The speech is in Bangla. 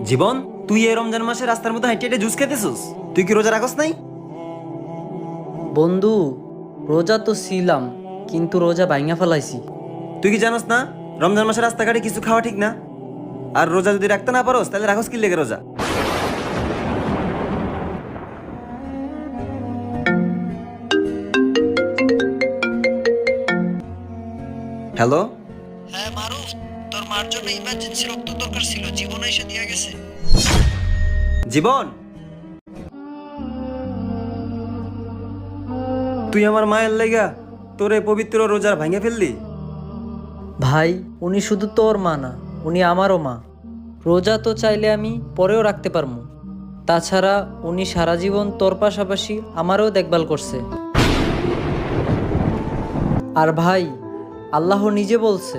জীবন, তুই এই রমজান মাসে রাস্তার মধ্যে হাঁটে হাঁটে জুস খেতেছিস? তুই কি রোজা রাখস নাই? বন্ধু, রোজা তো ছিলাম, কিন্তু রোজা ভাঙা ফেলাইছি। তুই কি জানোস না রমজান মাসে রাস্তাঘাটে কিছু খাওয়া ঠিক না? আর রোজা যদি রাখতে না পারোস তাহলে রাখস কি লেগে রোজা? হ্যালো, হ্যাঁ মারুফ, তোর মার জন্য ইমার্জেন্সি রক্ত দরকার ছিল, জীবন এসে দিয়ে গেছে। জীবন, তুই আমার মায়ের লেগা তোর এই পবিত্র রোজার ভাঙে ফেললি। ভাই, উনি শুধু তোর মা না, উনি আমারও মা। রোজা তো চাইলে আমি পরেও রাখতে পারবো। তাছাড়া উনি সারা জীবন তোর পাশাপাশি আমারও দেখভাল করছে। আর ভাই, আল্লাহ নিজে বলছে